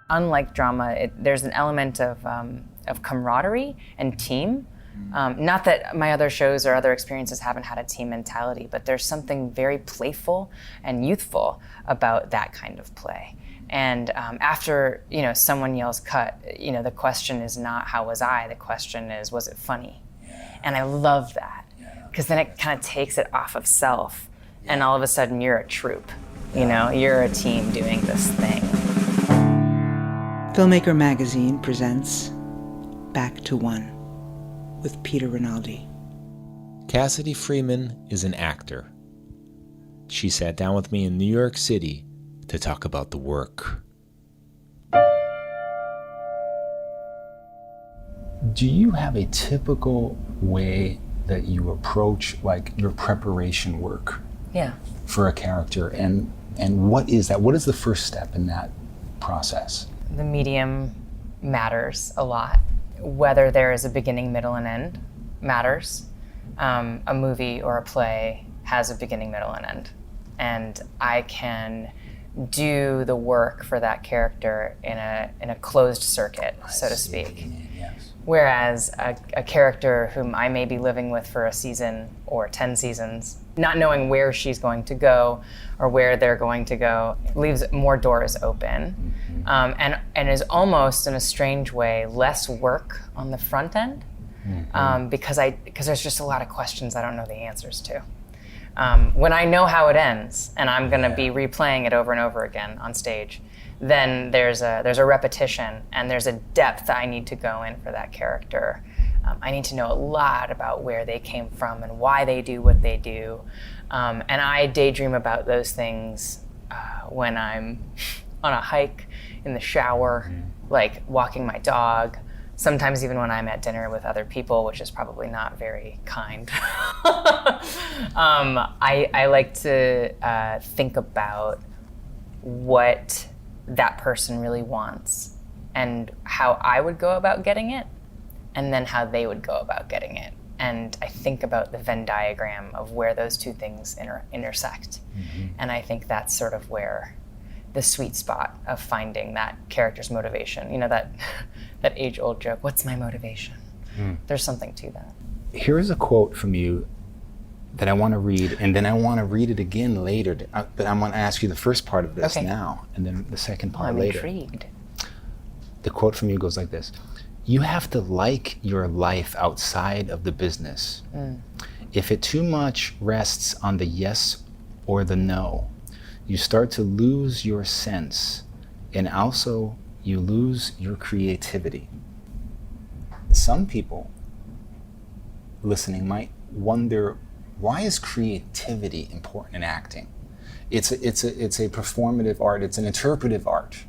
Unlike drama, there's an element of camaraderie and team. Not that my other shows or other experiences haven't had a team mentality, but there's something very playful and youthful about that kind of play. And after someone yells cut, the question is not how was I, the question is was it funny? Yeah. And I love that, because then it kind of takes it off of self, and all of a sudden you're a troupe, you're a team doing this thing. Filmmaker Magazine presents Back to One with Peter Rinaldi. Cassidy Freeman is an actor. She sat down with me in New York City to talk about the work. Do you have a typical way that you approach your preparation work for a character? And what is that? What is the first step in that process? The medium matters a lot. Whether there is a beginning, middle, and end matters. A movie or a play has a beginning, middle, and end. And I can do the work for that character in a closed circuit, so to speak. Yes. Whereas a character whom I may be living with for a season or 10 seasons, not knowing where she's going to go or where they're going to go, leaves more doors open. And is almost, in a strange way, less work on the front end, because there's just a lot of questions I don't know the answers to. When I know how it ends, and I'm going to be replaying it over and over again on stage, then there's a repetition, and there's a depth I need to go in for that character. I need to know a lot about where they came from and why they do what they do. And I daydream about those things when I'm on a hike, in the shower, like walking my dog, sometimes even when I'm at dinner with other people, which is probably not very kind. I like to think about what that person really wants and how I would go about getting it, and then how they would go about getting it. And I think about the Venn diagram of where those two things intersect. And I think that's sort of where the sweet spot of finding that character's motivation. That age-old joke, what's my motivation? There's something to that. Here's a quote from you that I want to read, and then I want to read it again later, but I'm going to ask you the first part of this now, and then the second part later. I'm intrigued. The quote from you goes like this: "You have to like your life outside of the business. If it too much rests on the yes or the no, you start to lose your sense, and also you lose your creativity." Some people listening might wonder, why is creativity important in acting? It's a performative art, it's an interpretive art.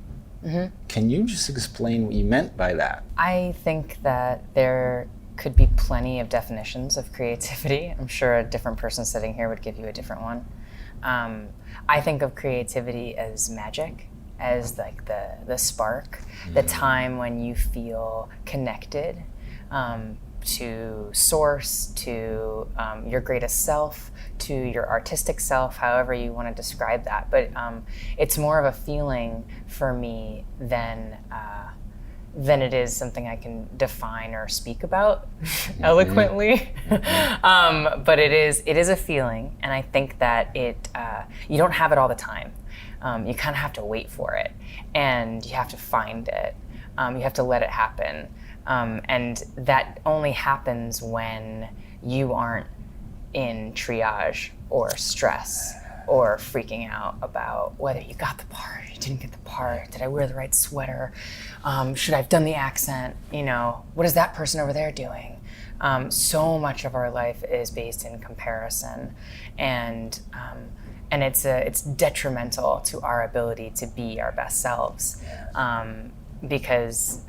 Can you just explain what you meant by that? I think that there could be plenty of definitions of creativity. I'm sure a different person sitting here would give you a different one. I think of creativity as magic, as like the spark, the time when you feel connected to source, to your greatest self, to your artistic self, however you want to describe that. But it's more of a feeling for me than it is something I can define or speak about eloquently. But it is a feeling, and I think that you don't have it all the time. You kind of have to wait for it, and you have to find it. You have to let it happen. And that only happens when you aren't in triage or stress or freaking out about whether you got the part, you didn't get the part, did I wear the right sweater, should I have done the accent, what is that person over there doing? So much of our life is based in comparison, and it's detrimental to our ability to be our best selves. because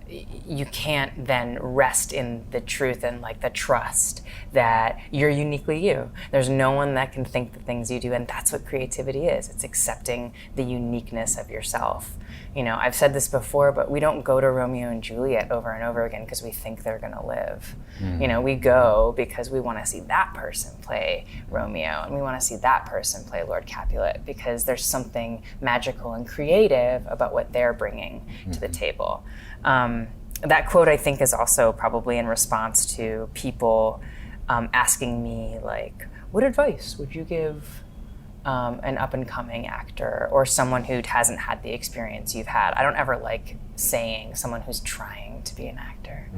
you can't then rest in the truth and like the trust that you're uniquely you. There's no one that can think the things you do, and that's what creativity is. It's accepting the uniqueness of yourself. You know, I've said this before, but we don't go to Romeo and Juliet over and over again because we think they're gonna live. You know, we go because we wanna see that person play Romeo, and we wanna see that person play Lord Capulet, because there's something magical and creative about what they're bringing to the table. That quote, I think, is also probably in response to people asking me, like, what advice would you give an up-and-coming actor or someone who hasn't had the experience you've had? I don't ever like saying someone who's trying to be an actor,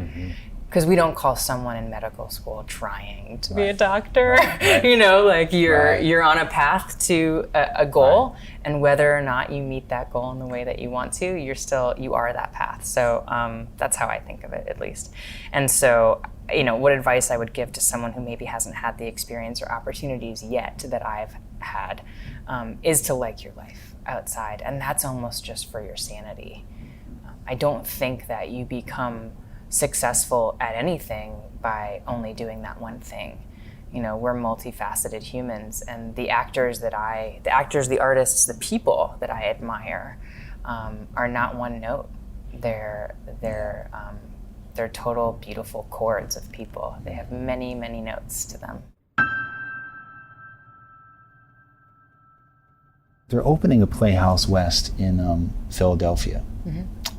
because we don't call someone in medical school trying to be a doctor. You know, like you're on a path to a goal, and whether or not you meet that goal in the way that you want to, you are that path. So that's how I think of it, at least. And so, you know, what advice I would give to someone who maybe hasn't had the experience or opportunities yet that I've had is to like your life outside, and that's almost just for your sanity. I don't think that you become successful at anything by only doing that one thing. You know, we're multifaceted humans, and the actors, the artists, the people that I admire are not one note. They're total beautiful chords of people. They have many, many notes to them. They're opening a Playhouse West in Philadelphia.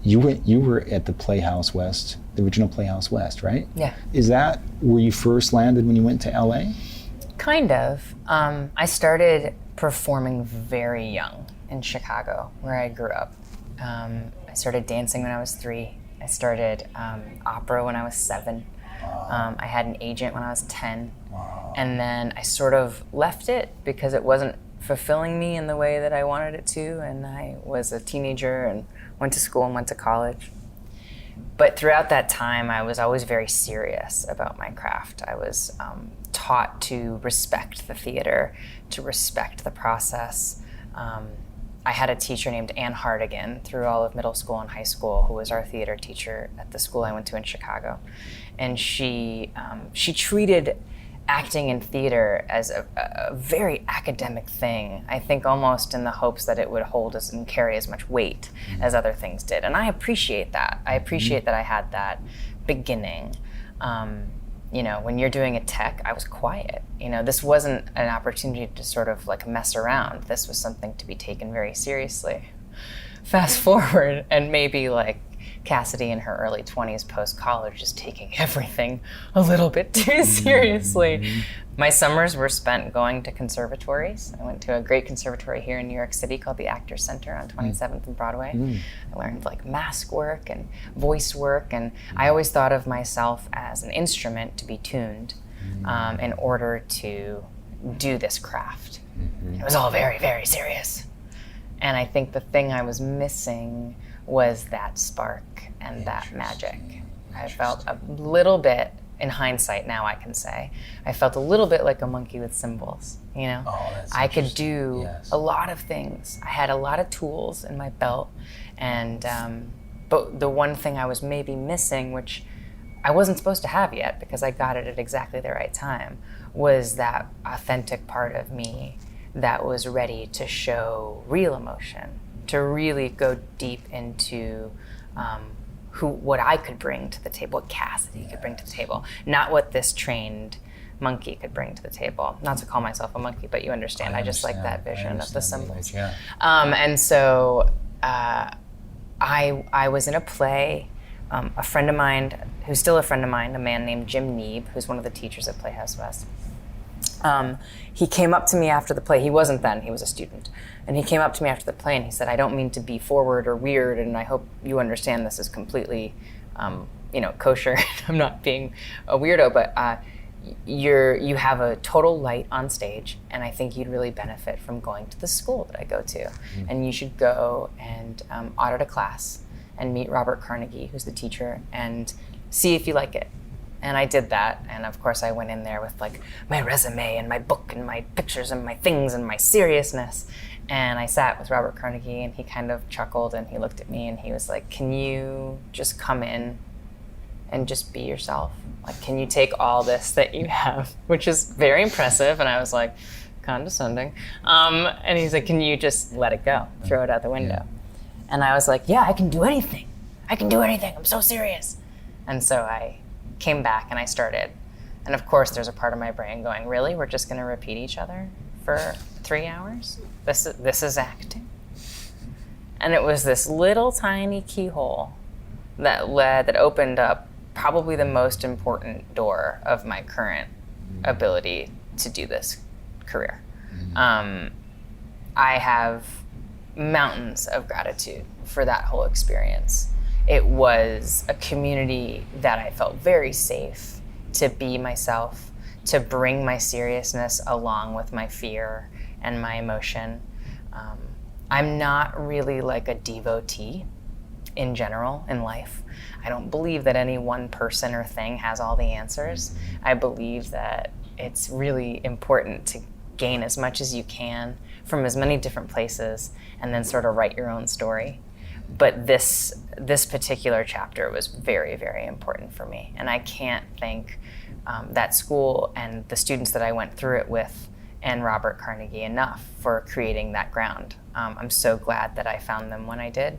You were at the Playhouse West, the original Playhouse West, right? Yeah. Is that where you first landed when you went to LA? Kind of. I started performing very young in Chicago, where I grew up. I started dancing when I was 3. I started opera when I was 7. I had an agent when I was 10. And then I sort of left it because it wasn't fulfilling me in the way that I wanted it to, and I was a teenager and went to school and went to college. But throughout that time, I was always very serious about my craft. I was taught to respect the theater, to respect the process. I had a teacher named Ann Hardigan through all of middle school and high school, who was our theater teacher at the school I went to in Chicago. And she treated acting in theater as a very academic thing, I think almost in the hopes that it would hold us and carry as much weight as other things did. And I appreciate that. I appreciate that I had that beginning. You know, when you're doing a tech, I was quiet. You know, this wasn't an opportunity to sort of like mess around. This was something to be taken very seriously. Fast forward, and maybe like Cassidy in her early 20s post-college is taking everything a little bit too seriously. My summers were spent going to conservatories. I went to a great conservatory here in New York City called the Actors Center on 27th and Broadway. I learned like mask work and voice work, and I always thought of myself as an instrument to be tuned in order to do this craft. It was all very, very serious. And I think the thing I was missing was that spark and that magic. I felt a little bit, in hindsight now I can say, I felt a little bit like a monkey with cymbals, you know? I could do a lot of things. I had a lot of tools in my belt, and but the one thing I was maybe missing, which I wasn't supposed to have yet because I got it at exactly the right time, was that authentic part of me that was ready to show real emotion, to really go deep into what I could bring to the table, what Cassidy could bring to the table, not what this trained monkey could bring to the table. Not to call myself a monkey, but you understand. I just like that vision of the symbols. And so I was in a play. A friend of mine, who's still a friend of mine, a man named Jim Neeb, who's one of the teachers at Playhouse West, he came up to me after the play. He wasn't then, he was a student. And he came up to me after the play and he said, I don't mean to be forward or weird, and I hope you understand this is completely, kosher. I'm not being a weirdo, but you have a total light on stage, and I think you'd really benefit from going to the school that I go to. And you should go and audit a class and meet Robert Carnegie, who's the teacher, and see if you like it. And I did that, and of course I went in there with like my resume and my book and my pictures and my things and my seriousness. And I sat with Robert Carnegie, and he kind of chuckled, and he looked at me, and he was like, can you just come in and just be yourself? Like, can you take all this that you have, which is very impressive. And I was like, condescending. And he's like, can you just let it go, throw it out the window? And I was like, yeah, I can do anything. I can do anything. I'm so serious. And so I came back and I started. And of course, there's a part of my brain going, really? We're just going to repeat each other for 3 hours? This is acting? And it was this little tiny keyhole that opened up probably the most important door of my current ability to do this career. I have mountains of gratitude for that whole experience. It was a community that I felt very safe to be myself, to bring my seriousness along with my fear and my emotion. I'm not really like a devotee in general in life. I don't believe that any one person or thing has all the answers. I believe that it's really important to gain as much as you can from as many different places and then sort of write your own story. But this particular chapter was very, very important for me. And I can't thank that school and the students that I went through it with and Robert Carnegie enough for creating that ground. I'm so glad that I found them when I did.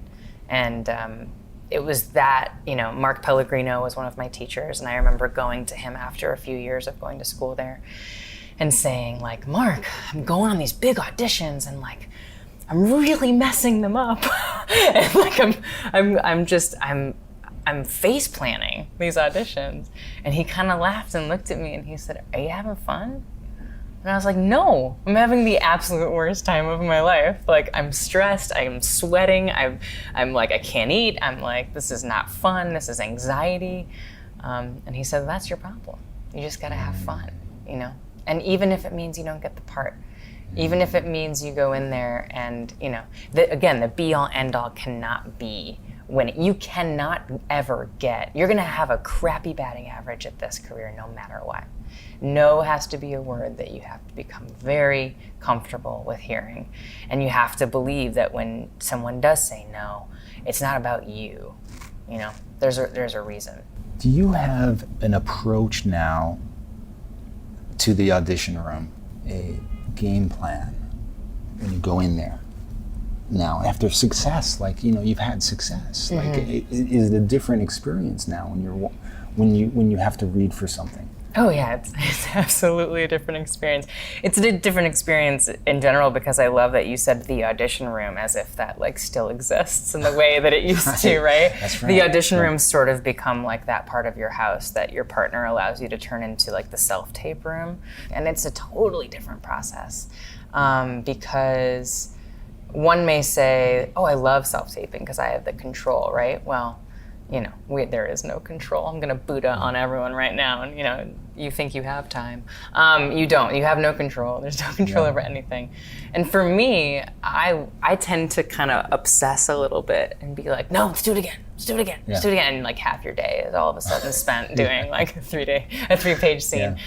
And it was that, Mark Pellegrino was one of my teachers, and I remember going to him after a few years of going to school there and saying, like, Mark, I'm going on these big auditions, and like, I'm really messing them up. And like, I'm face planning these auditions. And he kind of laughed and looked at me and he said, are you having fun? And I was like, no, I'm having the absolute worst time of my life. Like, I'm stressed, I'm sweating, I'm like, I can't eat. I'm like, this is not fun, this is anxiety. And he said, that's your problem. You just gotta have fun, And even if it means you don't get the part, even if it means you go in there and, the be all end all cannot be when you cannot ever you're gonna have a crappy batting average at this career no matter what. No has to be a word that you have to become very comfortable with hearing. And you have to believe that when someone does say no, it's not about you. There's a reason. Do you have an approach now to the audition room, a game plan when you go in there? Now, after success, you've had success. Mm-hmm. Is it a different experience now when you have to read for something? Oh yeah, it's absolutely a different experience. It's a different experience in general because I love that you said the audition room as if that still exists in the way that it used to, right? That's right. The audition rooms sort of become like that part of your house that your partner allows you to turn into the self-tape room. And it's a totally different process because one may say, oh, I love self-taping because I have the control, right? Well, there is no control. I'm gonna Buddha on everyone right now, and you think you have time. You don't. You have no control. There's no control over anything. And for me, I tend to kind of obsess a little bit and be like, no, let's do it again. Let's do it again. Let's do it again. And half your day is all of a sudden spent doing a 3-page scene.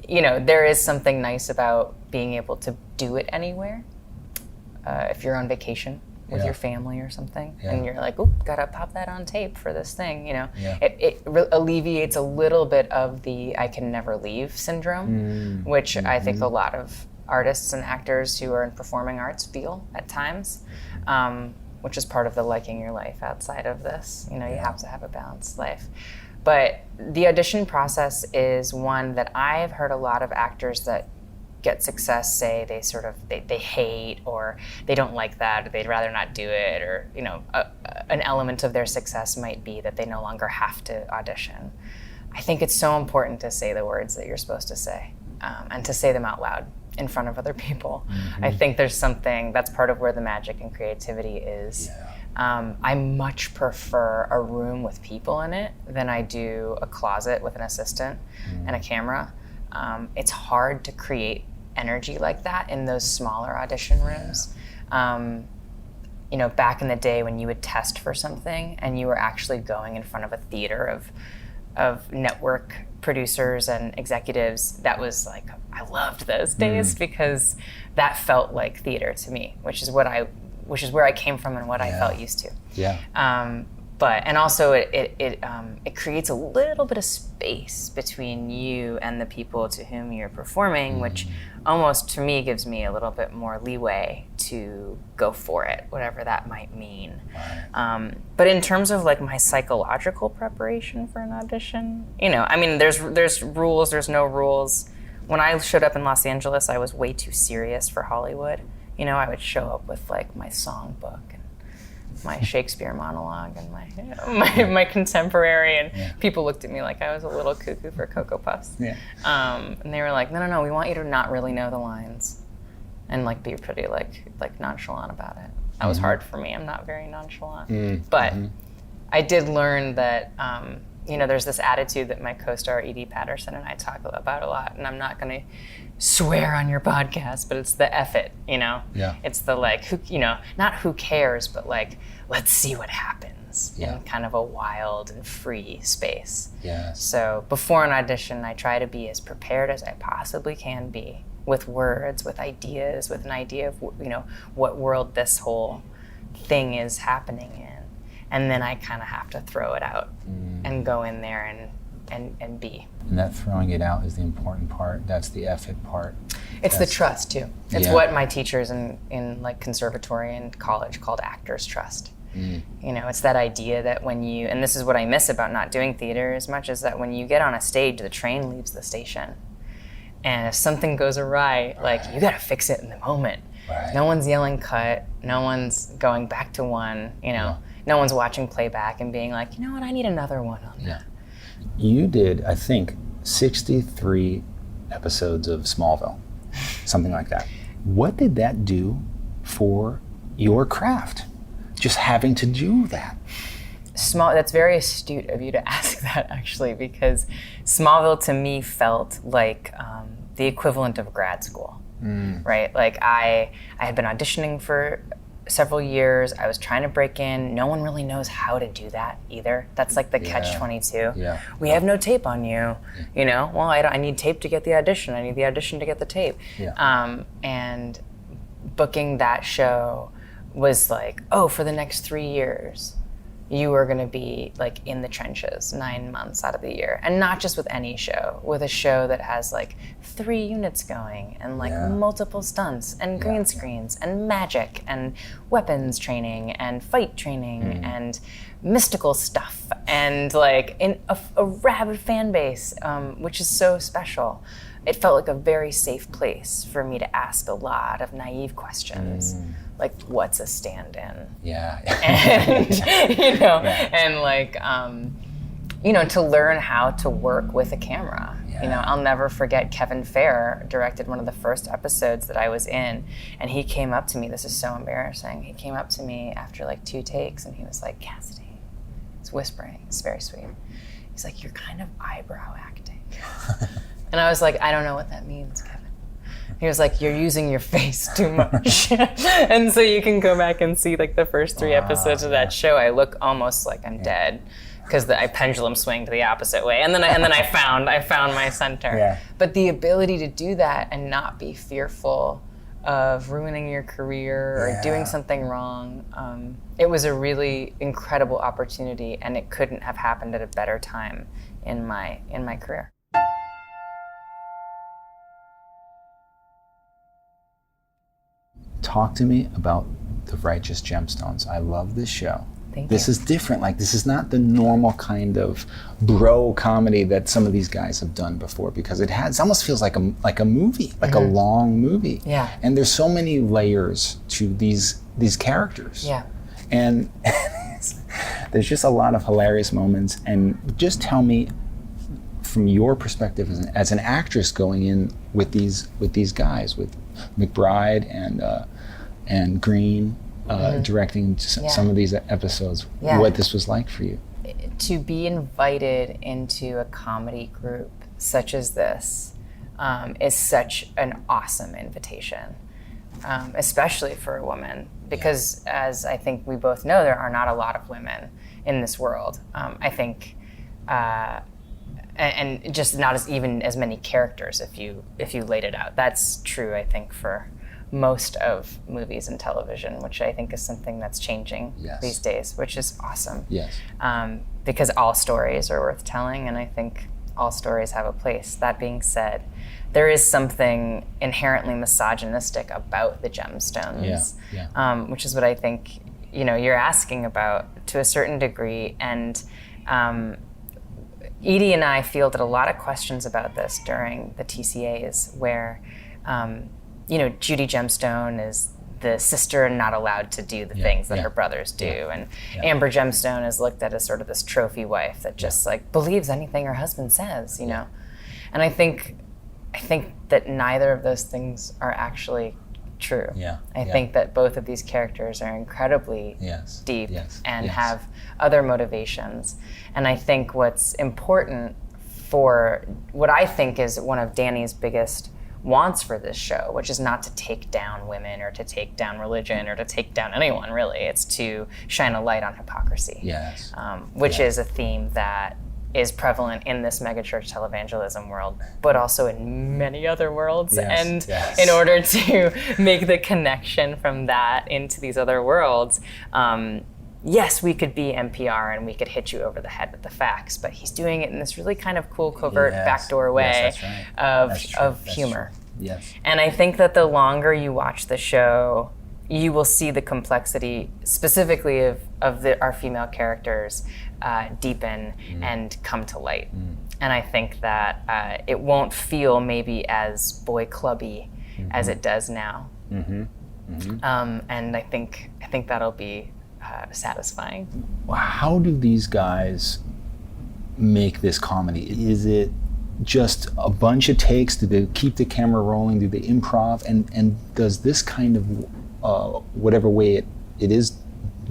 There is something nice about being able to do it anywhere. If you're on vacation with your family or something, and you're like, oh, gotta pop that on tape for this thing, it alleviates a little bit of the I can never leave syndrome, which I think a lot of artists and actors who are in performing arts feel at times, which is part of the liking your life outside of this. You have to have a balanced life. But the audition process is one that I've heard a lot of actors that get success say they hate, or they don't like that, or they'd rather not do it, or an element of their success might be that they no longer have to audition. I think it's so important to say the words that you're supposed to say, and to say them out loud in front of other people. Mm-hmm. I think there's something that's part of where the magic and creativity is. I much prefer a room with people in it than I do a closet with an assistant and a camera. It's hard to create energy like that in those smaller audition rooms. Back in the day when you would test for something and you were actually going in front of a theater of network producers and executives, that was like, I loved those days because that felt like theater to me, which is where I came from and what I felt used to. Yeah. And also it creates a little bit of space between you and the people to whom you're performing, which almost to me gives me a little bit more leeway to go for it, whatever that might mean. Right. But in terms of like my psychological preparation for an audition, I mean, there's rules, there's no rules. When I showed up in Los Angeles, I was way too serious for Hollywood. I would show up with like my songbook and my Shakespeare monologue and my contemporary, and people looked at me like I was a little cuckoo for Cocoa Puffs. Yeah. And they were like, no, we want you to not really know the lines and like be pretty like nonchalant about it. That was hard for me. I'm not very nonchalant. But I did learn that there's this attitude that my co-star Edie Patterson and I talk about a lot, and I'm not going to swear on your podcast, but it's the F it, Yeah. It's the like, not who cares, but like, let's see what happens in kind of a wild and free space. Yes. So before an audition, I try to be as prepared as I possibly can be with words, with ideas, with an idea of, what world this whole thing is happening in. And then I kind of have to throw it out and go in there and be. And that throwing it out is the important part. That's the effort part. It's the trust too. It's what my teachers in like conservatory and college called actors trust. It's that idea that when you, and this is what I miss about not doing theater as much, is that when you get on a stage, the train leaves the station. And if something goes awry, like you gotta fix it in the moment. Right. No one's yelling cut, no one's going back to one, no one's watching playback and being like, what, I need another one on that. You did, I think, 63 episodes of Smallville, something like that. What did that do for your craft? Just having to do that. That's very astute of you to ask that, actually, because Smallville to me felt like the equivalent of grad school, right? Like I had been auditioning for several years. I was trying to break in. No one really knows how to do that either. That's like the catch-22. Yeah. We have no tape on you. Well, I need tape to get the audition. I need the audition to get the tape. Yeah. And booking that show was like, for the next 3 years, you are going to be like in the trenches 9 months out of the year. And not just with any show, with a show that has like 3 units going and like multiple stunts and green screens and magic and weapons training and fight training and mystical stuff and like in a rabid fan base, which is so special. It felt like a very safe place for me to ask a lot of naive questions. Like, what's a stand-in? Yeah. And, and like, to learn how to work with a camera. I'll never forget Kevin Fair directed one of the first episodes that I was in, and he came up to me, this is so embarrassing, he came up to me after like 2 takes and he was like, Cassidy, he's whispering, it's very sweet. He's like, you're kind of eyebrow acting. And I was like, I don't know what that means, Kevin. He was like, you're using your face too much. And so you can go back and see like the first 3 episodes of that show. I look almost like I'm dead because I pendulum swing to the opposite way. And then I found my center. Yeah. But the ability to do that and not be fearful of ruining your career or doing something wrong, it was a really incredible opportunity, and it couldn't have happened at a better time in my career. Talk to me about the Righteous Gemstones. I love this show. Thank This you. is different. Like, this is not the normal kind of bro comedy that some of these guys have done before, because it almost feels like a movie, like a long movie. Yeah. And there's so many layers to these characters. Yeah. And there's just a lot of hilarious moments. And just tell me, from your perspective as an actress going in with these guys, with McBride and Green directing some of these episodes, what this was like for you. To be invited into a comedy group such as this is such an awesome invitation, especially for a woman, because as I think we both know, there are not a lot of women in this world. I think and just not as many characters if you laid it out. That's true, I think, for most of movies and television, which I think is something that's changing these days, which is awesome. Yes. Because all stories are worth telling, and I think all stories have a place. That being said, there is something inherently misogynistic about the Gemstones, which is what I think you're asking about to a certain degree. And Edie and I fielded a lot of questions about this during the TCAs, where Judy Gemstone is the sister and not allowed to do the things that her brothers do. And Amber Gemstone is looked at as sort of this trophy wife that just like believes anything her husband says, And I think that neither of those things are actually true. I think that both of these characters are incredibly deep and have other motivations. And I think what's important for what I think is one of Danny's biggest wants for this show, which is not to take down women or to take down religion or to take down anyone, really. It's to shine a light on hypocrisy, which is a theme that is prevalent in this megachurch televangelism world, but also in many other worlds. In order to make the connection from that into these other worlds, yes, we could be NPR and we could hit you over the head with the facts, but he's doing it in this really kind of cool, covert, backdoor way of humor. And I think that the longer you watch the show, you will see the complexity, specifically of our female characters, deepen and come to light. And I think that it won't feel maybe as boy clubby as it does now. And I think that'll be satisfying. How do these guys make this comedy? Is it just a bunch of takes? Do they keep the camera rolling? Do they improv? And does this kind of whatever way it is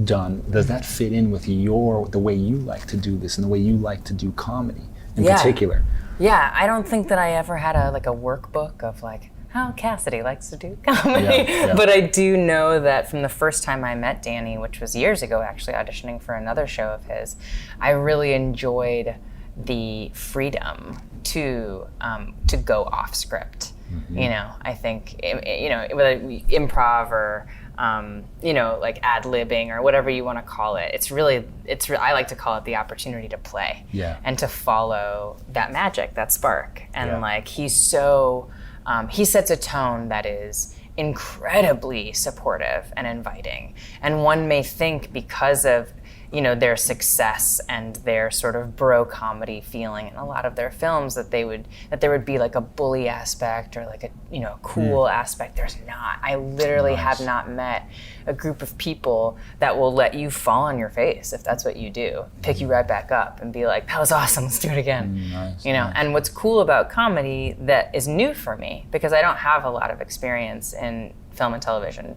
done, does that fit in with the way you like to do this and the way you like to do comedy in particular? Yeah, I don't think that I ever had a workbook of how Cassidy likes to do comedy. But I do know that from the first time I met Danny, which was years ago actually, auditioning for another show of his, I really enjoyed the freedom to go off script. I think whether it be improv or ad-libbing or whatever you want to call it, I like to call it the opportunity to play and to follow that magic, that spark. And he's so he sets a tone that is incredibly supportive and inviting. And one may think because of their success and their sort of bro comedy feeling in a lot of their films that there would be a bully aspect or a cool aspect. There's not. I literally have not met a group of people that will let you fall on your face if that's what you do, pick you right back up and be like, that was awesome, let's do it again. And what's cool about comedy that is new for me, because I don't have a lot of experience in film and television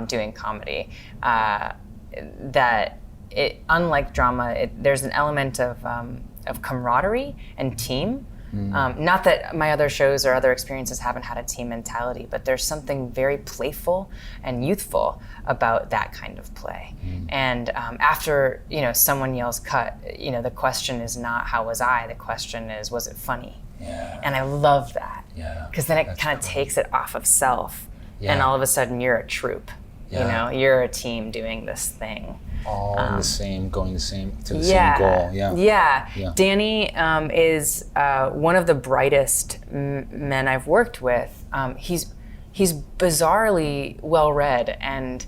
doing comedy, that unlike drama, there's an element of camaraderie and team. Not that my other shows or other experiences haven't had a team mentality, but there's something very playful and youthful about that kind of play. And after someone yells cut, the question is not how was I, the question is was it funny? And I love that, because then it kind of takes it off of self, and all of a sudden you're a troupe. You're a team doing this thing. All in the same, going to the same goal. Danny is one of the brightest men I've worked with. He's bizarrely well-read and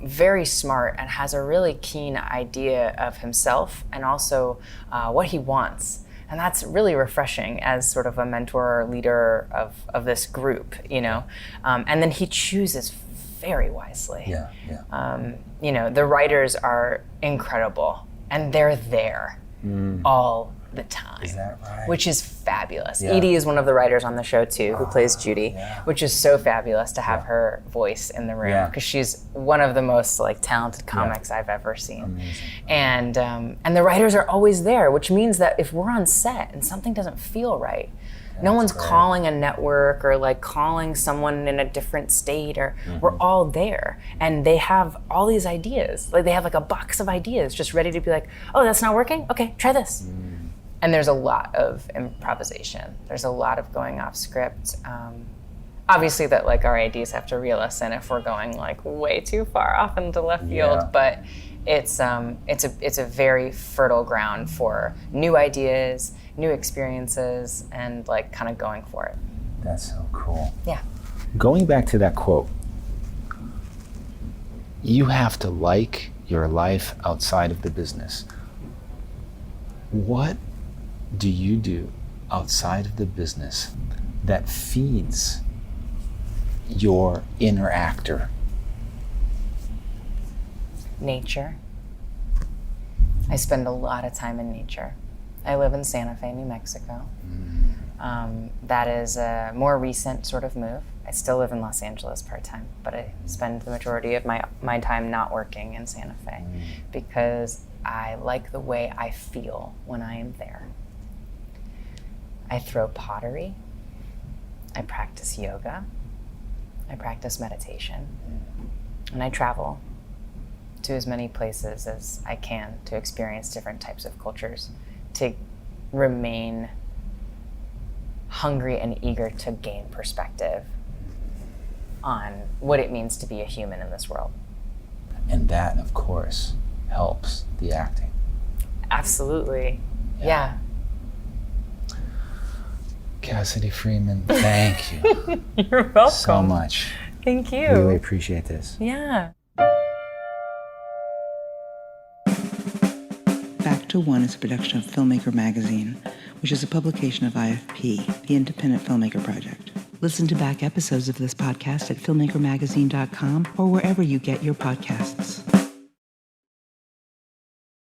very smart, and has a really keen idea of himself and also what he wants. And that's really refreshing as sort of a mentor or leader of this group, And then he chooses very wisely. The writers are incredible, and they're there all the time. Is that right? Which is fabulous. Edie is one of the writers on the show too, who plays Judy, which is so fabulous to have her voice in the room, because she's one of the most talented comics I've ever seen. Amazing. And the writers are always there, which means that if we're on set and something doesn't feel right, no one's calling a network or calling someone in a different state, or we're all there, and they have all these ideas. They have a box of ideas just ready to be oh, that's not working? Okay, try this. And there's a lot of improvisation. There's a lot of going off script. Obviously that like our ADs have to reel us in if we're going like way too far off into left field, but it's a very fertile ground for new ideas, new experiences, and like kind of going for it. That's so cool. Yeah. Going back to that quote, you have to like your life outside of the business. What do you do outside of the business that feeds your inner actor? Nature. I spend a lot of time in nature. I live in Santa Fe, New Mexico. That is a more recent sort of move. I still live in Los Angeles part-time, but I spend the majority of my time not working in Santa Fe because I like the way I feel when I am there. I throw pottery. I practice yoga. I practice meditation. And I travel to as many places as I can to experience different types of cultures, to remain hungry and eager to gain perspective on what it means to be a human in this world. And that, of course, helps the acting. Absolutely. Yeah. Cassidy Freeman, thank you. You're welcome. So much. Thank you. Really appreciate this. Yeah. Back to One is a production of Filmmaker Magazine, which is a publication of IFP, the Independent Filmmaker Project. Listen to back episodes of this podcast at filmmakermagazine.com or wherever you get your podcasts.